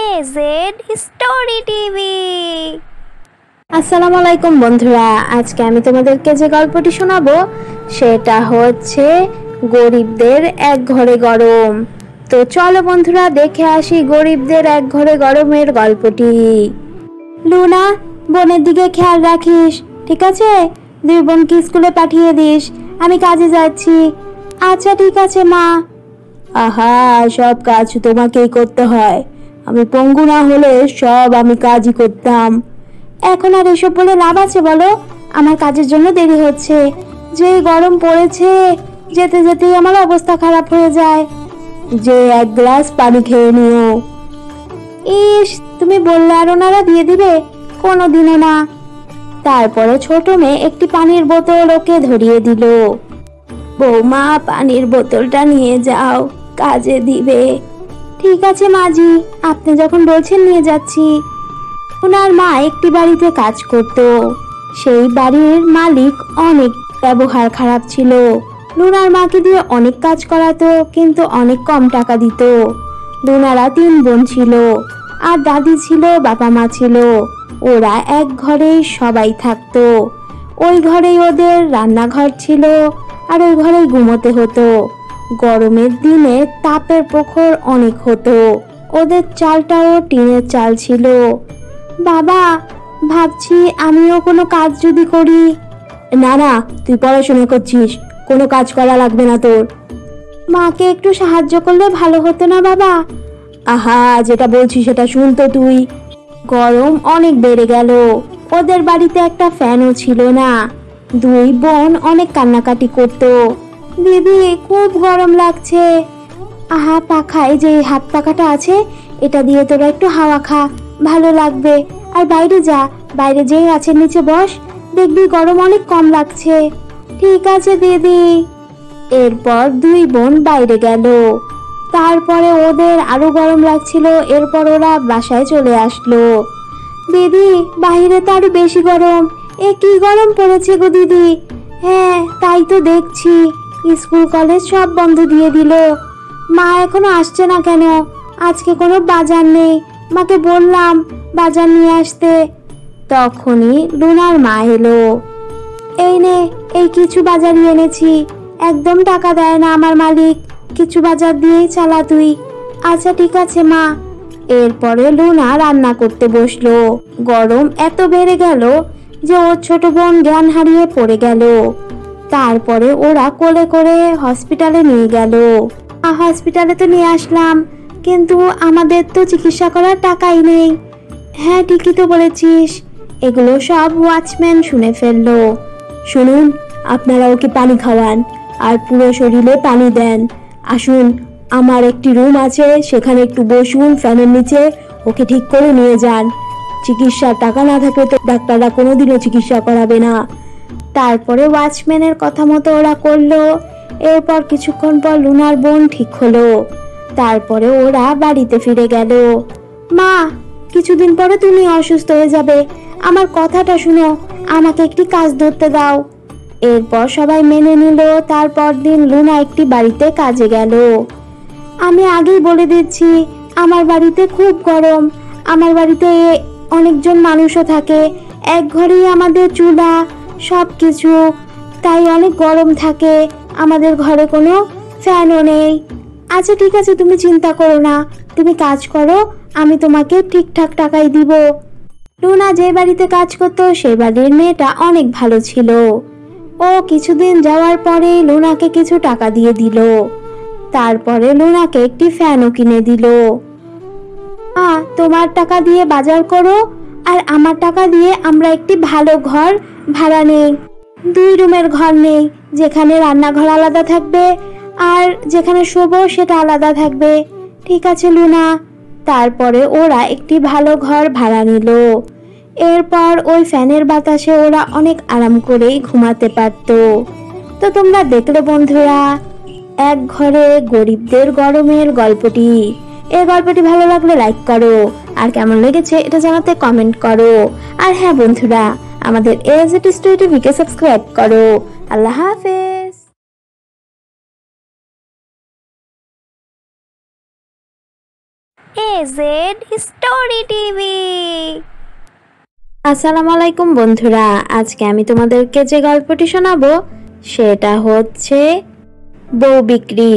AZ story TV. আসসালামু আলাইকুম বন্ধুরা, আজকে আমি তোমাদেরকে যে গল্পটি শোনাবো সেটা হচ্ছে গরিবদের এক ঘরে গরম। তো চলো বন্ধুরা দেখে আসি গরিবদের এক ঘরে গরমের গল্পটি। লুনা, বোনের দিকে খেয়াল রাখিস, ঠিক আছে? দুই বোনকে স্কুলে পাঠিয়ে দিস, আমি কাজে যাচ্ছি। আচ্ছা ঠিক আছে মা। আহা, সব কাজ তোমাকেই করতে হয়। আমি পঙ্গু না হলে সব আমি কাজই করতাম। এখন আর এসব বলে লাভ আছে বলো? আমার কাজের জন্য দেরি হচ্ছে। যে গরম পড়েছে, যেতে যেতেই আমার অবস্থা খারাপ হয়ে যায়। যে এক গ্লাস পানি খেয়ে নিও। ইস, তুমি বললে আর ওনারা দিয়ে দিবে? কোনোদিনও না। তারপরে ছোট মেয়ে একটি পানির বোতল ওকে ধরিয়ে দিল। বৌমা, পানির বোতলটা নিয়ে যাও, কাজে দিবে। ঠিক আছে মাজি, আপনি যখন বলছেন নিয়ে যাচ্ছি। ওনার মা একটি বাড়িতে কাজ করত। সেই বাড়ির মালিক অনেক ব্যবহার খারাপ ছিল। লুনার মাকে দিয়ে অনেক কাজ করাতো, কিন্তু অনেক কম টাকা দিত। লুনারা 3 বোন ছিল, আর দাদি ছিল, বাবা মা ছিল। ওরা এক ঘরেই সবাই থাকতো। ওই ঘরেই ওদের রান্নাঘর ছিল, আর ওই ঘরেই ঘুমোতে হতো। গরমের দিনে তাপের প্রখর অনেক হতো। ওদের চালটাও টিনের চাল ছিল। বাবা, ভাবছি আমিও কোনো কাজ যদি করি। না না, তুই পড়াশোনা করছিস, কোনো কাজ করা লাগবে না তোর। মাকে একটু সাহায্য করলে ভালো হতো না বাবা? আহা, যেটা বলছি সেটা শুন তো তুই। গরম অনেক বেড়ে গেল। ওদের বাড়িতে একটা ফ্যানও ছিল না। দুই বোন অনেক কান্নাকাটি করতো। দিদি, খুব গরম লাগছে। আহা, পাখায় যে হাত পাখাটা আছে, এটা দিয়ে তোরা একটু হাওয়া খা, ভালো লাগবে। আর বাইরে যা, বাইরে যেই গাছের নিচে বস, দেখবি গরম অনেক কম লাগছে। ঠিক আছে দিদি। এরপর দুই বোন বাইরে গেল। তারপরে ওদের আরো গরম লাগছিল। এরপর ওরা বাসায় চলে আসলো। দিদি, বাইরে তো আরো বেশি গরম। এ কি গরম পড়েছে গো দিদি। হ্যাঁ, তাই তো দেখছি। স্কুল কলেজ সব বন্ধ দিয়ে দিল। মা এখনো আসছে না কেন? আজকে কোনো বাজার নেই। মাকে বললাম বাজার নিয়ে আসতে। তখনই লুনার মা এলো। এই নে, এই কিছু বাজারই এনেছি। একদম টাকা দেয় না আমার মালিক, কিছু বাজার দিয়েই চালা তুই। আচ্ছা ঠিক আছে মা। এরপরে লুনা রান্না করতে বসলো। গরম এত বেড়ে গেল যে ওর ছোট বোন জ্ঞান হারিয়ে পড়ে গেল। তারপরে ওরা কোলে করে হসপিটালে নিয়ে গেল। হসপিটালে তো নিয়ে আসলাম, কিন্তু আমাদের তো চিকিৎসা করার টাকাই নেই। হ্যাঁ, ঠিকই তো বলেছিস। এগুলো সব ওয়াচম্যান শুনে ফেললো। শুনুন, আপনারা ওকে পানি খাওয়ান, আর পুরো শরীরে পানি দেন। আসুন, আমার একটি রুম আছে, সেখানে একটু বসুন ফ্যানের নিচে। ওকে ঠিক করে নিয়ে যান। চিকিৎসার টাকা না থাকলে তো ডাক্তাররা কোনোদিনও চিকিৎসা করাবে না। তারপরে ওয়াচম্যানের কথা মতো ওরা করলো। এরপর কিছুক্ষণ পর লুনার বোন ঠিক হলো। তারপরে ওরা বাড়িতে ফিরে গেল। মা, কিছুদিন পরে তুমি অসুস্থ হয়ে যাবে, আমার কথাটা শুনো, আমাকে একটি কাজ ধরতে দাও। এরপর সবাই মেনে নিল। তারপর দিন লুনা একটি বাড়িতে কাজে গেল। আমি আগেই বলে দিচ্ছি, আমার বাড়িতে খুব গরম। আমার বাড়িতে অনেকজন মানুষও থাকে। এক ঘরেই আমাদের চুলা, সব কিছু, তাই অনেক গরম থাকে। আমাদের ঘরে কোনো ফ্যানও নেই। আচ্ছা ঠিক আছে, তুমি চিন্তা করো না, তুমি কাজ করো, আমি তোমাকে ঠিকঠাক টাকাই দিব। লুনা যে বাড়িতে কাজ করতো সেই বাড়ির মেয়েটা অনেক ভালো ছিল। ও কিছুদিন যাওয়ার পরে লুনাকে কিছু টাকা দিয়ে দিল। তারপরে লুনাকে একটি ফ্যানও কিনে দিল। তোমার টাকা দিয়ে বাজার করো, আর আমার টাকা দিয়ে আমরা একটি ভালো ঘর ভাড়া নেই। 2 রুমের ঘর নেই, যেখানে রান্নাঘর আলাদা থাকবে, আর যেখানে শোবো সেটা আলাদা থাকবে। ঠিক আছে লুনা। তারপরে ওরা একটি ভালো ঘর ভাড়া নিল। এরপর ওই ফ্যানের বাতাসে ওরা অনেক আরাম করেই ঘুমাতে পারত। তো তোমরা দেখলে বন্ধুরা, এক ঘরে গরিবদের গরমের গল্পটি। এই গল্পটি ভালো লাগলে লাইক করো, আর কেমন লেগেছে এটা জানাতে কমেন্ট করো। আর হ্যাঁ বন্ধুরা, আমাদের এজেড স্টোরি টিভিকে সাবস্ক্রাইব করো। আল্লাহ হাফেজ। AZ story TV. আসসালামু আলাইকুম বন্ধুরা, আজকে আমি তোমাদেরকে যে গল্পটি শোনাবো সেটা হচ্ছে বউ বিক্রি।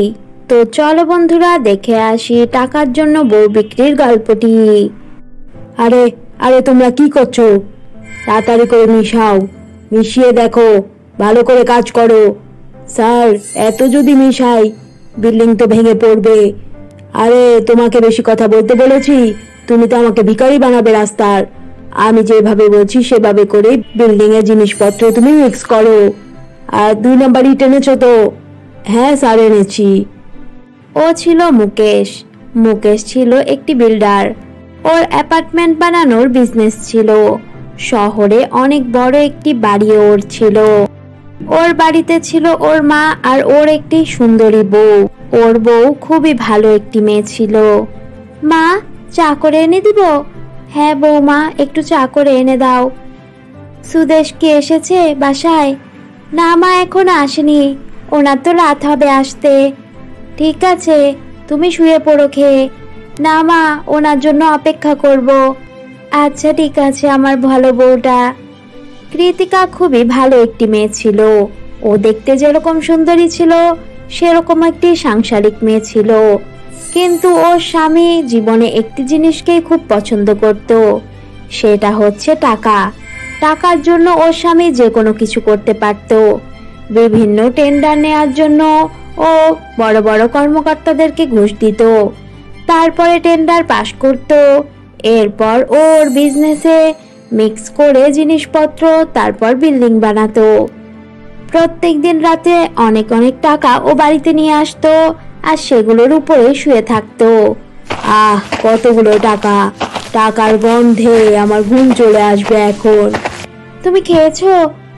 তো চলো বন্ধুরা দেখে আসি টাকার জন্য বউ বিক্রির গল্পটি। আরে আরে তোমরা কি করছো? তাড়াতাড়ি করে মিশাও, মিশিয়ে দেখো, ভালো করে কাজ করো। স্যার, এত যদি মিশাই বিল্ডিং তো ভেঙে পড়বে। আরে তোমাকে বেশি কথা বলতে বলেছি? তুমি তো আমাকে ভিখারি বানাবে রাস্তার। আমি যেভাবে বলছি সেভাবে করে বিল্ডিং এর জিনিসপত্র তুমি মিক্স করো। আর 2 নাম্বার ইট এনেছো তো? হ্যাঁ স্যার, এনেছি। ও ছিল মুকেশ। মুকেশ ছিল একটি বিল্ডার। ওর অ্যাপার্টমেন্ট বানানোর বিজনেস ছিল। শহরে অনেক বড় একটি বাড়ি ওর ছিল। ওর বাড়িতে ছিল ওর মা আর ওর একটি সুন্দরী বউ। ওর বউ খুবই ভালো একটি মেয়ে ছিল। মা, চা করে এনে দিব? হ্যাঁ বৌমা, একটু চা করে এনে দাও। সুদেশ কি এসেছে বাসায়? না মা, এখনো আসেনি, ওনার তো রাত হবে আসতে। ঠিক আছে, তুমি শুয়ে পড়ো খেয়ে। না মা, ওনার জন্য অপেক্ষা করব। আচ্ছা ঠিক আছে আমার ভালো বউটা। কৃতিকা খুবই ভালো একটি মেয়ে ছিল। ও দেখতে যেরকম সুন্দরী ছিল সেরকম একটি সাংসারিক মেয়ে ছিল। কিন্তু ওর স্বামী জীবনে একটি জিনিসকেই খুব পছন্দ করত, সেটা হচ্ছে টাকা। টাকার জন্য ওর স্বামী যে কোনো কিছু করতে পারত। বিভিন্ন টেন্ডার নেওয়ার জন্য ও বড় বড় কর্মকর্তাদেরকে ঘুষ দিত, তারপরে টেন্ডার পাশ করত। এরপর ওর বিজনেসে মিক্স করে জিনিসপত্র তারপর বিল্ডিং বানাতো। প্রত্যেক দিন রাতে অনেক অনেক টাকা ও বাড়িতে নিয়ে আসতো আর সেগুলোর উপরে শুয়ে থাকতো। আহ, কতগুলো টাকা! টাকার গন্ধে আমার ঘুম চলে আসবে এখন। তুমি খেয়েছো?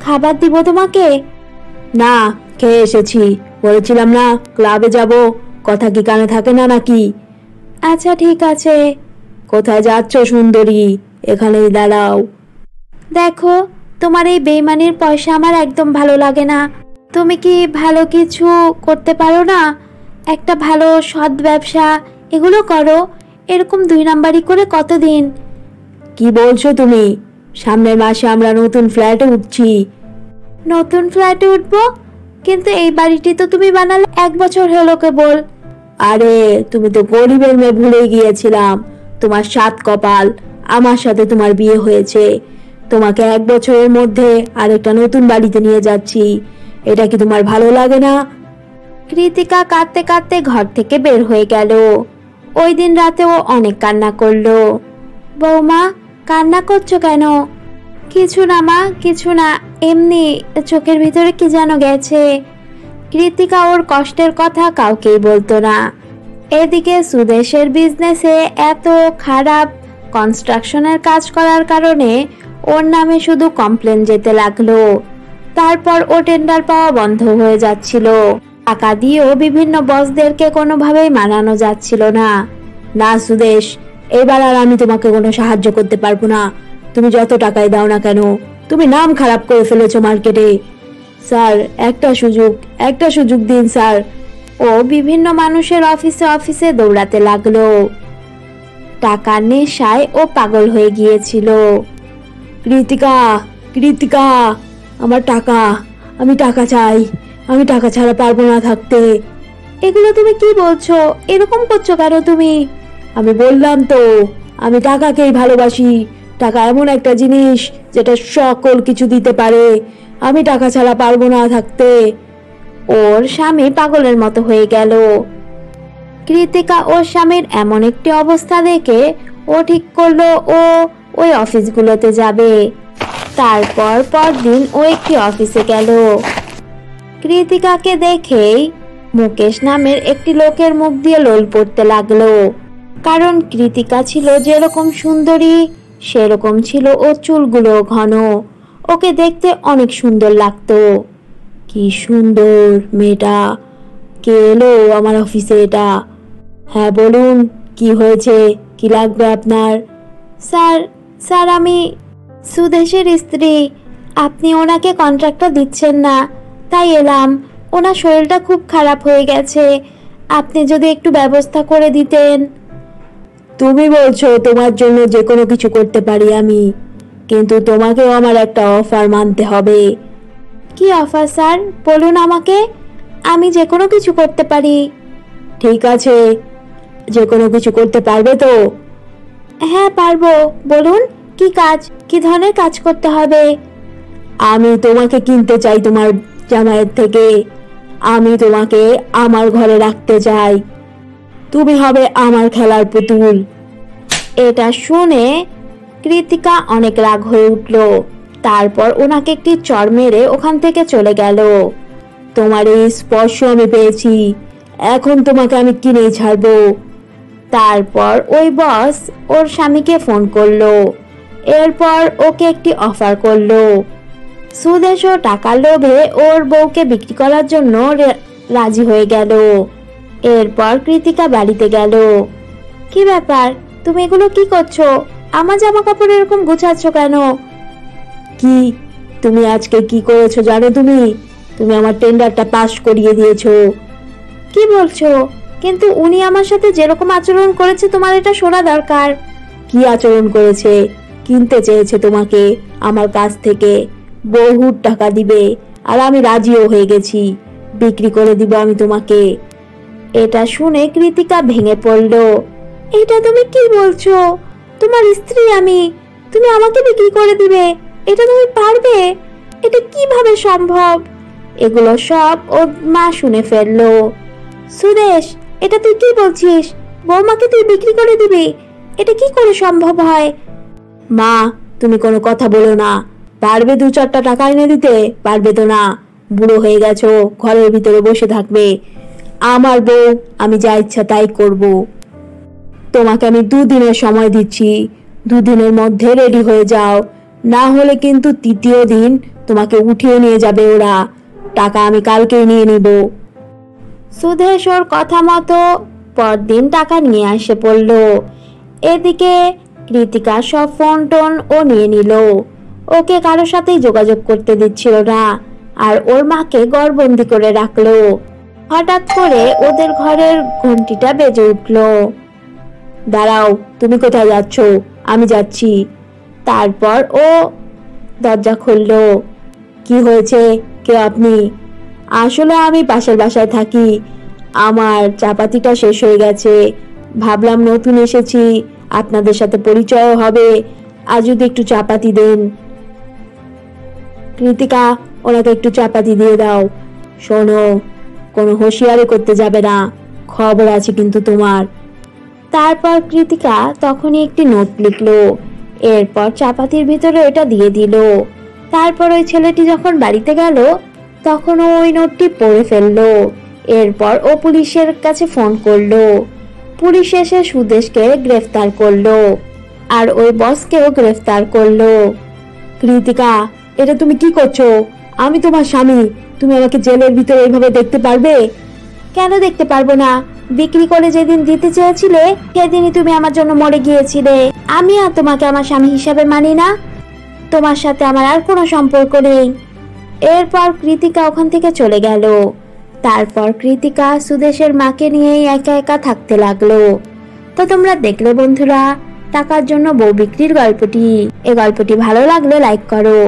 খাবার দিব তোমাকে? না, খেয়ে এসেছি। বলেছিলাম না ক্লাবে যাব, কথা কি কানে থাকে না নাকি? আচ্ছা ঠিক আছে। কোথায় যাচ্ছ সুন্দরী? এখানেই দাঁড়াও। দেখো, তোমার এই বেইমানির পয়সা আমার একদম ভালো লাগে না। তুমি কি ভালো কিছু করতে পারো না? একটা ভালো সৎ ব্যবসা এগুলো করো। এরকম 2 নাম্বারি করে কতদিন? কি বলছো তুমি? সামনের মাসে আমরা নতুন ফ্ল্যাটে উঠছি। নতুন ফ্ল্যাটে উঠবো? কিন্তু এই বাড়িটি তো তুমি বানালে 1 বছর হলো কেবল। আরে তুমি তো গরিবের মেয়ে, ভুলে গিয়েছিলাম। তোমার 7 কপাল, আমার সাথে তোমার বিয়ে হয়েছে। তোমাকে 1 বছরের মধ্যে আরেকটা নতুন বাড়িতে নিয়ে যাচ্ছি। এটা কি তোমার ভালো লাগে না? কৃতিকা কাঁদতে কাঁদতে ঘর থেকে বের হয়ে গেল। ওই দিন রাতে ও অনেক কান্না করলো। বৌমা, কান্না করছো কেন? কিছু না মা, কিছু না, এমনি চোখের ভিতরে কি যেন গেছে। কৃতিকা ওর কষ্টের কথা কাউকেই বলতো না। এদিকে সুদেশের বিজনেসে এত খারাপ কনস্ট্রাকশনের কাজ করার কারণে ওর নামে শুধু কমপ্লেন যেতে লাগলো। তারপর ও টেন্ডার পাওয়া বন্ধ হয়ে যাচ্ছিল। টাকা দিয়েও বিভিন্ন বসদেরকে কোনোভাবেই মানানো যাচ্ছিল না। না সুদেশ, এবার আর আমি তোমাকে কোনো সাহায্য করতে পারবো না। তুমি যত টাকাই দাও না কেন, তুমি নাম খারাপ করে ফেলেছো মার্কেটে। স্যার, একটা সুযোগ দিন স্যার। ও বিভিন্ন মানুষের অফিসে অফিসে দৌড়াতে লাগলো। টাকার নেশায় ও পাগল হয়ে গিয়েছিল। কৃতিকা, কৃতিকা, আমার টাকা! আমি টাকা চাই। আমি টাকা ছাড়া পারবো না থাকতে। এগুলো তুমি কি বলছো? এরকম করছো কেন তুমি? আমি বললাম তো, আমি টাকাকেই ভালোবাসি। টাকা এমন একটা জিনিস যেটা সকল কিছু দিতে পারে। আমি টাকা ছাড়া পারবো না থাকতে। ওর স্বামী পাগলের মতো হয়ে গেল। কৃতিকা ওর স্বামীর এমন একটি অবস্থা দেখে ও ঠিক করলো ও ওই অফিসগুলোতে যাবে। তারপর পরদিন ও একটি অফিসে গেল। কৃতিকাকে দেখেই মুকেশ নামের একটি লোকের মুখ দিয়ে লোল পড়তে লাগলো। কারণ কৃতিকা ছিল যেরকম সুন্দরী সেরকম ছিল ওর চুলগুলো ঘন। ওকে দেখতে অনেক সুন্দর লাগতো। কি সুন্দর মেয়েটা! কে এলো আমার অফিসে এটা? হ্যাঁ বলুন, কি হয়েছে? কি লাগবে আপনার? স্যার, স্যার আমি সুদেশের স্ত্রী। আপনি ওনাকে কন্ট্রাক্টটা দিচ্ছেন না, তাই এলাম। ওনার শরীরটা খুব খারাপ হয়ে গেছে, আপনি যদি একটু ব্যবস্থা করে দিতেন। তুমি বলছো তোমার জন্য যে কোনো কিছু করতে পারি আমি, কিন্তু তোমাকেও আমার একটা অফার মানতে হবে। কি অফার স্যার, বলুন আমাকে। আমি যে কোনো কিছু করতে পারি। ঠিক আছে, যে কোনো কিছু করতে পারবে তো? হ্যাঁ পারবো, বলুন কি কাজ, কি ধরনের কাজ করতে হবে? আমি তোমাকে কিনতে চাই তোমার জামাইয়ের থেকে। আমি তোমাকে আমার ঘরে রাখতে চাই। তুমি হবে আমার খেলার পুতুল। এটা শুনে কৃতিকা অনেক রাগ হয়ে উঠল। তারপর ওনাকে একটি চড় মেরে ওখান থেকে চলে গেল। তোমার এই স্পর্শ আমি পেয়েছি, এখন তোমাকে আমি কিনেই ছাড়বো। তারপর ওই বস ওর স্বামীকে ফোন করলো। এরপর ওকে একটি অফার করলো। সুদেশও টাকার লোভে ওর বউকে বিক্রি করার জন্য রাজি হয়ে গেল। এরপর কৃতিকা বাড়িতে গেল। কি ব্যাপার, তুমি এগুলো কি করছো? আমার জামা কাপড় এরকম গুছাচ্ছ কেন? কি, তুমি আজকে কি করেছো জানো? তুমি তুমি আমার টেন্ডারটা পাস করিয়ে দিয়েছো। কি বলছো? কিন্তু উনি আমার সাথে যেরকম আচরণ করেছে তোমার এটা শোনা দরকার। কি আচরণ করেছে? কিনতে চেয়েছে তোমাকে আমার কাছ থেকে, বহুত টাকা দিবে, আর আমি রাজিও হয়ে গেছি, বিক্রি করে দিব আমি তোমাকে। এটা শুনে কৃতিকা ভেঙে পড়ল। এটা তুমি কি বলছো? তোমার স্ত্রী আমি, তুমি আমাকে বিক্রি করে দিবে? এটা তুমি পারবে? এটা কিভাবে সম্ভব? এগুলো সব ওর মা শুনে ফেললো। সুদেশ, এটা তুই কি বলছিস? বৌমাকে তুই বিক্রি করে দিবি? এটা কি করে সম্ভব হয়? মা, তুমি কোনো কথা বলো না। পারবে 2-4টা টাকা এনে দিতে? পারবে তো না, বুড়ো হয়ে গেছো, ঘরের ভিতরে বসে থাকবে। আমার বউ, আমি যা ইচ্ছা তাই করব। তোমাকে আমি 2 দিনের সময় দিচ্ছি, 2 দিনের মধ্যে রেডি হয়ে যাও, না হলে কিন্তু 3য় দিন তোমাকে উঠিয়ে নিয়ে যাবে ওরা। টাকা আমি কালকেই নিয়ে নিব। সুদেশ ওর কথা মতো পরদিন টাকা নিয়ে এসে পড়ল। এদিকে কৃতিকা সব ফোন টোন ও নিয়ে নিল। ওকে কারোর সাথেই যোগাযোগ করতে দিচ্ছিল না, আর ওর মাকে ঘরবন্দি করে রাখলো। হঠাৎ করে ওদের ঘরের ঘন্টিটা বেজে উঠল। দাঁড়াও, তুমি কোথায় যাচ্ছ? আমি যাচ্ছি। তারপর ও দরজা খুললো। কি হয়েছে, কে আপনি? আসলে আমি পাশের বাসায় থাকি, আমার চাপাতিটা শেষ হয়ে গেছে, ভাবলাম নতুন এসেছি, আপনাদের সাথে পরিচয় হবে, আর যদি একটু চাপাতি দেন। কৃতিকা, ওনাকে একটু চাপাতি দিয়ে দাও। শোনো, কোনো হুঁশিয়ারি করতে যাবে না, খবর আছে কিন্তু তোমার। তারপর কৃতিকা তখনই একটি নোট লিখলো। এরপর চাপাতির ভিতরে ওটা দিয়ে দিল। তারপর ওই ছেলেটি যখন বাড়িতে গেল তখন ও ওই নোটটি পড়ে ফেললো। এরপর ও পুলিশের কাছে ফোন করলো। পুলিশ এসে সুদেশকে গ্রেফতার করলো, আর ওই বসকেও গ্রেফতার করলো। কৃতিকা, এটা তুমি কি করছো? আমি তোমার স্বামী, তুমি আমাকে জেলের ভিতরে এইভাবে দেখতে পারবে? কেন দেখতে পারবো না? বিক্রি করে যেদিন দিতে চেয়েছিলে সেদিনই তুমি আমার জন্য মরে গিয়েছিলে। আমি আর তোমাকে আমার স্বামী হিসাবে মানি না, তোমার সাথে আমার আর কোনো সম্পর্ক নেই। এরপর কৃতিকা ওখান থেকে চলে গেল। তারপর কৃতিকা সুদেশের মাকে নিয়েই একা একা থাকতে লাগলো। তো তোমরা দেখলে বন্ধুরা, টাকার জন্য বউ বিক্রির গল্পটি। এই গল্পটি ভালো লাগলে লাইক করো,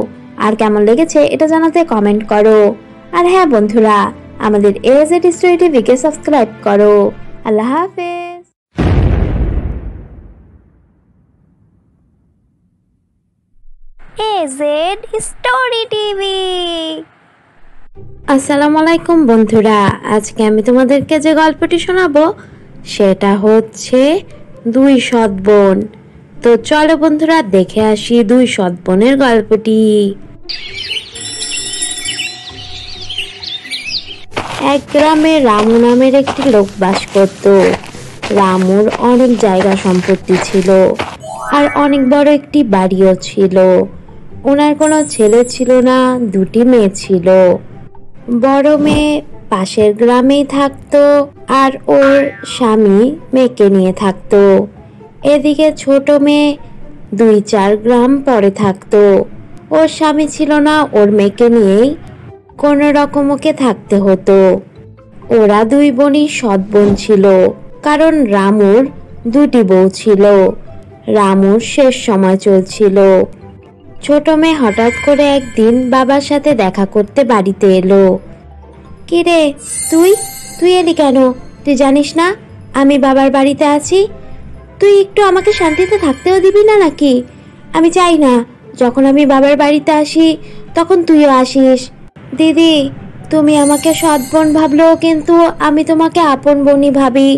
আর কেমন লেগেছে এটা জানাতে কমেন্ট করো। আর হ্যাঁ বন্ধুরা, আমাদের AZ স্টোরি টিভিকে সাবস্ক্রাইব করো। আল্লাহ হাফেজ। AZ story TV. আসসালামু আলাইকুম বন্ধুরা, আজকে আমি তোমাদেরকে যে গল্পটি শোনাবো সেটা হচ্ছে 2 সৎ বোন। তো চলো বন্ধুরা দেখে আসি 2 সৎ বোনের গল্পটি। এক গ্রামে রামু নামের একটি লোক বাস করত। রামুর অনেক জায়গা সম্পত্তি ছিল, আর অনেক বড় একটি বাড়িও ছিল। ওনার কোনো ছেলে ছিল না, 2টি মেয়ে ছিল। বড় মেয়ে পাশের গ্রামেই থাকতো, আর ওর স্বামী মেয়েকে নিয়ে থাকতো। এদিকে ছোট মেয়ে 2-4 গ্রাম পরে থাকতো। ওর স্বামী ছিল না, ওর মেয়েকে নিয়েই কোনো রকম ওকে থাকতে হতো। ওরা 2 বোনই সৎ বোন ছিল, কারণ রামুর দুটি বউ ছিল। রামুর শেষ সময় চলছিল। ছোট মেয়ে হঠাৎ করে একদিন বাবার সাথে দেখা করতে বাড়িতে এলো। কিরে, তুই তুই এলি কেন? তুই জানিস না আমি বাবার বাড়িতে আছি? তুই একটু আমাকে শান্তিতে থাকতেও দিবি না নাকি? আমি চাই না যখন আমি বাবার বাড়িতে আসি তখন তুইও আসিস। দিদি, তুমি আমাকে সৎ বোন ভাবলেও কিন্তু আমি তোমাকে আপন বোনই ভাবি।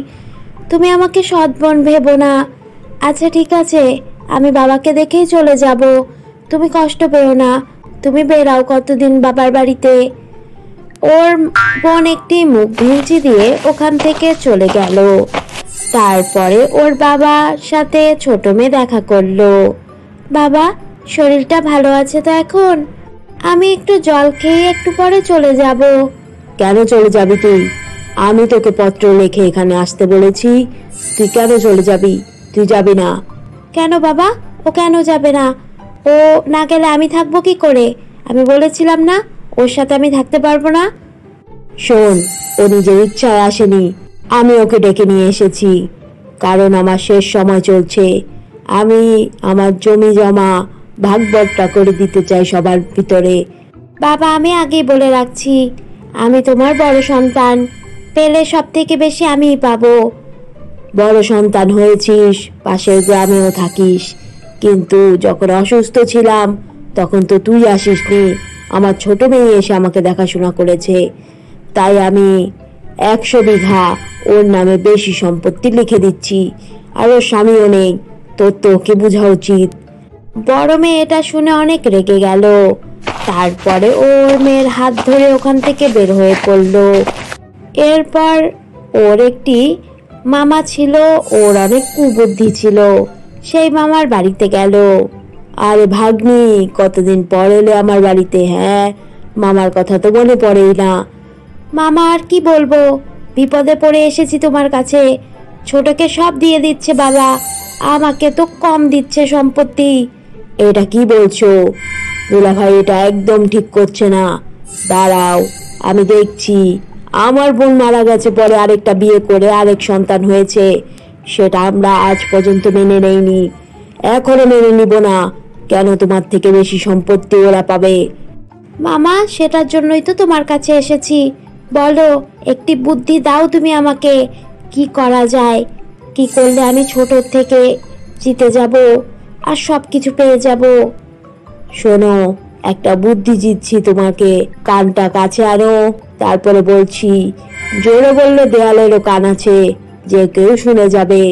তুমি আমাকে সৎ বোন ভেবো না। আচ্ছা ঠিক আছে, আমি বাবাকে দেখেই চলে যাব। তুমি কষ্ট পেও না। তুমি বেরাও কতদিন বাবার বাড়িতে। ওর বোন একটি মুখ ভেঙচি দিয়ে ওখান থেকে চলে গেল। তারপরে ওর বাবার সাথে ছোট মেয়ে দেখা করলো। বাবা, শরীরটা ভালো আছে তো এখন? আমি একটু জল খেয়ে একটু পরে চলে যাব। কেন চলে যাবি তুই? আমি তোকে পত্র লিখে এখানে আসতে বলেছি। তুই কেন চলে যাবি? তুই যাবি না। কেন বাবা, ও কেন যাবে না? ও না গেলে আমি থাকবো কি করে? আমি বলেছিলাম না ওর সাথে আমি থাকতে পারবো না। শোন, ও নিজের ইচ্ছায় আসেনি, আমি ওকে ডেকে নিয়ে এসেছি। কারণ আমার শেষ সময় চলছে। আমি আমার জমি জমা ভাগবটটা করে দিতে চাই সবার ভিতরে। বাবা, আমি আগেই বলে রাখছি, আমি তোমার বড় সন্তান। পেলে সব থেকে বেশি আমিই পাবো। বড় সন্তান হয়েছিস, পাশের গ্রামেও থাকিস, কিন্তু যখন অসুস্থ ছিলাম তখন তো তুই আসিসনি। আমার ছোট মেয়ে এসে আমাকে দেখাশোনা করেছে। তাই আমি 100 বিঘা ওর নামে বেশি সম্পত্তি লিখে দিচ্ছি। আর ওর স্বামীও নেই। তোর তো ওকে বোঝা উচিত। বড় মেয়ে এটা শুনে অনেক রেগে গেল। তারপরে ওর মেয়ের হাত ধরে ওখান থেকে বের হয়ে পড়লো। এরপর ওর একটি মামা ছিল, ওর অনেক কুবুদ্ধি ছিল। সেই মামার বাড়িতে গেল। আরে ভাগ্নি, কতদিন পর এলে আমার বাড়িতে? হ্যাঁ, মামার কথা তো মনে পড়েই না। মামা আর কি বলবো, বিপদে পড়ে এসেছি তোমার কাছে। ছোটকে সব দিয়ে দিচ্ছে বাবা, আমাকে তো কম দিচ্ছে সম্পত্তি। এটা কি বলছো দুলাভাই? এটা একদম ঠিক করছে না। দাঁড়াও, আমি দেখছি। আমার বোন মারা গেছে, পরে আরেকটা বিয়ে করে আরেক সন্তান হয়েছে। সেটা আমরা আজ পর্যন্ত মেনে নেইনি, এখনো মেনে নিব না। কেন তোমার থেকে বেশি সম্পত্তি ওরা পাবে? মামা, সেটার জন্যই তো তোমার কাছে এসেছি। বলো, একটি বুদ্ধি দাও তুমি আমাকে। কি করা যায়? কি করলে আমি ছোট থেকে জিতে যাব আর সব কিছু পেয়ে যাব? শোনো, একটা বুদ্ধি দিচ্ছি তোমাকে, কানটা কাছে আনো, তারপরে বলছি। জোরে বললে দেয়ালেরও কান আছে, যে কেউ শুনে যাবে।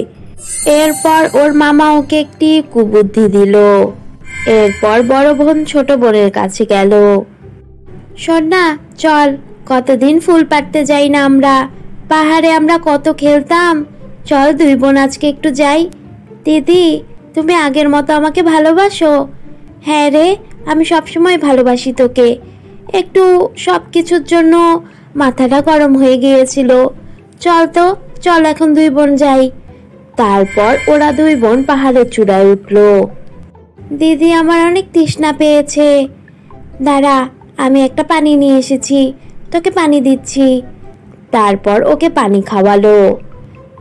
এরপর ওর মামা ওকে একটি কুবুদ্ধি দিল। এরপর বড় বোন ছোট বোনের কাছে গেল। শোন না, চল, কতদিন ফুল পাড়তে যাই না আমরা। পাহাড়ে আমরা কত খেলতাম। চল দুই বোন আজকে একটু যাই। দিদি, তুমি আগের মতো আমাকে ভালোবাসো? হ্যাঁ রে, আমি সবসময় ভালোবাসি তোকে। একটু সব কিছুর জন্য মাথাটা গরম হয়ে গিয়েছিল। চল তো, চল এখন দুই বোন যাই। তারপর ওরা দুই বোন পাহাড়ের চূড়ায় উঠল। দিদি, আমার অনেক তৃষ্ণা পেয়েছে। দাঁড়া, আমি একটা পানি নিয়ে এসেছি, তোকে পানি দিচ্ছি। তারপর ওকে পানি খাওয়ালো।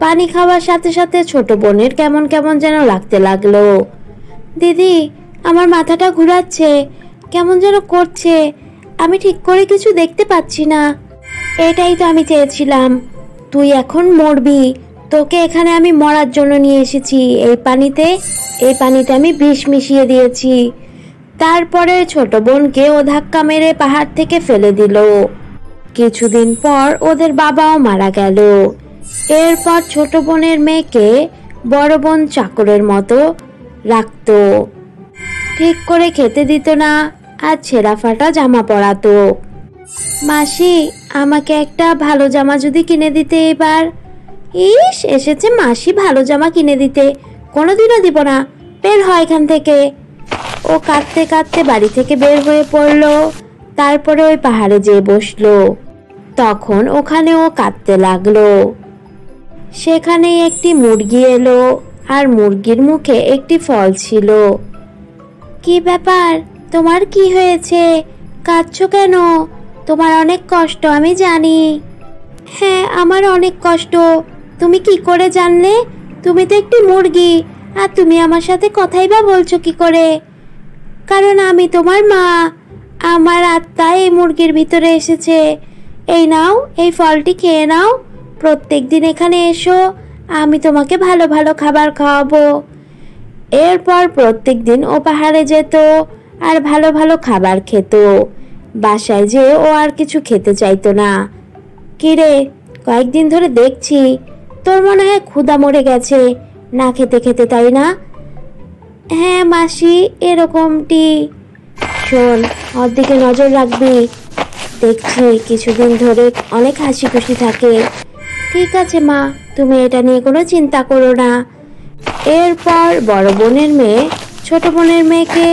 পানি খাওয়ার সাথে সাথে ছোট বোনের কেমন কেমন যেন লাগতে লাগলো। দিদি, আমার মাথাটা ঘুরাচ্ছে, কেমন যেন করছে। আমি ঠিক করে কিছু দেখতে পাচ্ছি না। এটাই তো আমি চেয়েছিলাম, তুই এখন মরবি। তোকে এখানে আমি মরার জন্য নিয়ে এসেছি। এই পানিতে আমি বিষ মিশিয়ে দিয়েছি। তারপরে ছোট বোনকে ও ধাক্কা মেরে পাহাড় থেকে ফেলে দিল। কিছুদিন পর ওদের বাবাও মারা গেল। এরপর ছোট বোনের মেয়েকে বড় বোন চাকরের মতো রাখতো। ঠিক করে খেতে দিত না, আর ছেঁড়া ফাটা জামা পরাতো। মাসি, আমাকে একটা ভালো জামা যদি কিনে দিতে এবার। ইস, এসেছে মাসি ভালো জামা কিনে দিতে। কোনোদিনও দিব না, বের হয় এখান থেকে। ও কাঁদতে কাঁদতে বাড়ি থেকে বের হয়ে পড়লো। তারপরে ওই পাহাড়ে যেয়ে বসলো। তখন ওখানে ও কাঁদতে লাগলো। সেখানেই একটি মুরগি এলো, আর মুরগির মুখে একটি ফল ছিল। কি ব্যাপার, তোমার কি হয়েছে? কাঁদছো কেন? তোমার অনেক কষ্ট আমি জানি। হ্যাঁ, আমার অনেক কষ্ট। তুমি কি করে জানলে? তুমি তো একটি মুরগি, আর তুমি আমার সাথে কথাই বা বলছো কি করে? কারণ আমি তোমার মা, আমার আত্মা এই মুরগির ভিতরে এসেছে। এই নাও, এই ফলটি খেয়ে নাও, প্রত্যেক দিন এখানে এসো, আমি তোমাকে ভালো ভালো খাবার খাওয়াবো। এরপর প্রত্যেক দিন ও পাহাড়ে যেত আর ভালো ভালো খাবার খেত। বাসায় যেয়ে ও আর কিছু খেতে চাইতো না। কিরে, কয়েকদিন ধরে দেখছি তোর মনে হয় ক্ষুধা মরে গেছে না খেতে খেতে, তাই না? হ্যাঁ মাসি, এরকমটি। শোন, ওর দিকে নজর রাখবি। দেখছি কিছুদিন ধরে অনেক হাসি খুশি থাকে। ঠিক আছে মা, তুমি এটা নিয়ে কোনো চিন্তা করো না। এরপর বড় বোনের মেয়ে ছোট বোনের মেয়েকে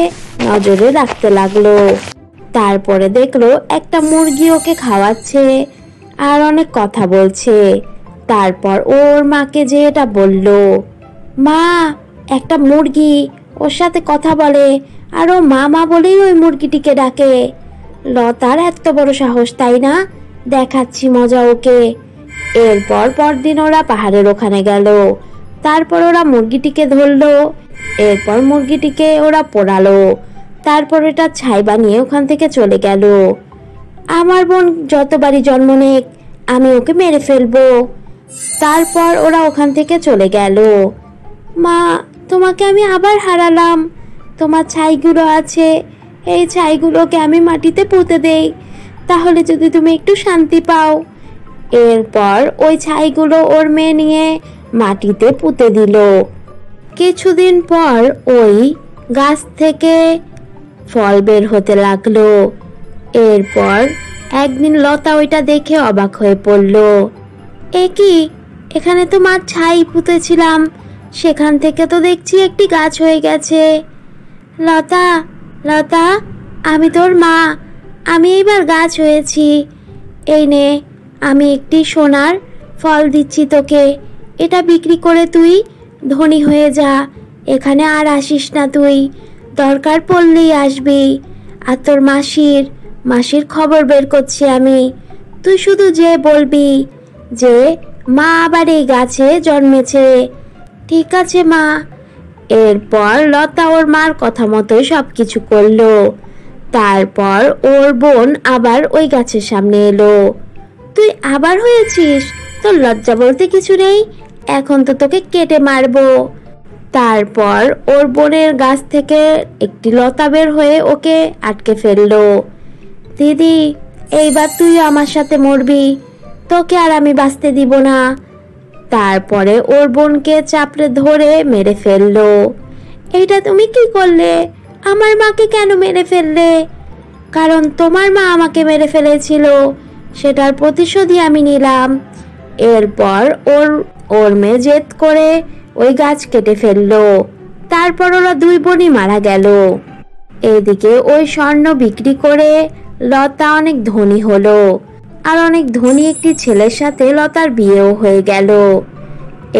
নজরে রাখতে লাগলো। তারপরে দেখলো একটা মুরগি ওকে খাওয়াচ্ছে আর অনেক কথা বলছে। তারপর ওর মাকে যে এটা বলল, মা, একটা মুরগি ওর সাথে কথা বলে, আর ও মা মা বলেই ওই মুরগিটিকে ডাকে। লতার এত বড় সাহস, তাই না? দেখাচ্ছি মজা ওকে। এরপর পরদিন ওরা পাহাড়ের ওখানে গেল। তারপর ওরা মুরগিটিকে ধরলো। এরপর মুরগিটিকে ওরা পোড়ালো। তারপর এটা ছাই বানিয়ে ওখান থেকে চলে গেল। আমার বোন যতবারই জন্ম নেক, আমি ওকে মেরে ফেলবো। তারপর ওরা ওখান থেকে চলে গেল। মা, তোমাকে আমি আবার হারালাম। তোমার ছাইগুলো আছে, এই ছাইগুলোকে আমি মাটিতে পুঁতে দেই, তাহলে যদি তুমি একটু শান্তি পাও। এরপর ওই ছাইগুলো ওর মেয়ে নিয়ে মাটিতে পুঁতে দিল। কিছুদিন পর ওই গাছ থেকে ফল বের হতে লাগলো। এরপর একদিন লতা ওইটা দেখে অবাক হয়ে পড়ল। এ কি, এখানে তো মার ছাই পুঁতেছিলাম, সেখান থেকে তো দেখছি একটি গাছ হয়ে গেছে। লতা, লতা, আমি তোর মা, আমি এবার গাছ হয়েছি। এই নে, আমি একটি সোনার ফল দিচ্ছি তোকে, এটা বিক্রি করে তুই ধনী হয়ে যা। এখানে আর আসিস না তুই, দরকার পড়লেই আসবি। আর তোর মাসির খবর বের করছি আমি। তুই শুধু যে বলবি যে মা আবার এই গাছে জন্মেছে। ঠিক আছে মা। এরপর লতা ওর মার কথা মতোই সব কিছু করলো। তারপর ওর বোন আবার ওই গাছের সামনে এলো। তুই আবার হয়েছিস? তোর লজ্জা বলতে কিছু নেই? এখন তো তোকে কেটে মারবো। তারপর ওর বোনের গাছ থেকে একটি লতা বের হয়ে ওকে আটকে ফেললো। দিদি, এইবার তুই আমার সাথে মরবি, তোকে আর আমি বাঁচতে দিব না। তারপরে ওর বোনকে চাপড়ে ধরে মেরে ফেললো। এইটা তুমি কি করলে? আমার মাকে কেন মেরে ফেললে? কারণ তোমার মা আমাকে মেরে ফেলেছিল, সেটার প্রতিশোধই আমি নিলাম। এরপর ওর মেয়ে জেদ করে ওই গাছ কেটে ফেললো। তারপর ওরা দুই বোনই মারা গেল। এদিকে ওই স্বর্ণ বিক্রি করে লতা অনেক ধনী হলো, আর অনেক ধনী একটি ছেলের সাথে লতার বিয়েও হয়ে গেল।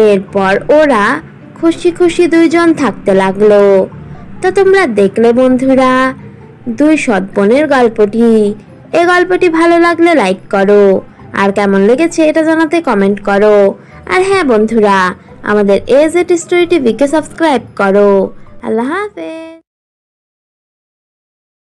এরপর ওরা খুশি খুশি দুইজন থাকতে লাগলো। তো তোমরা দেখলে বন্ধুরা দুই সৎ বোনের গল্পটি। এই গল্পটি ভালো লাগলে লাইক করো, আর কেমন লেগেছে এটা জানাতে কমেন্ট করো। আর হ্যাঁ বন্ধুরা, আমাদের AZ স্টোরি টিভিকে সাবস্ক্রাইব করো। আল্লাহ হাফেজ।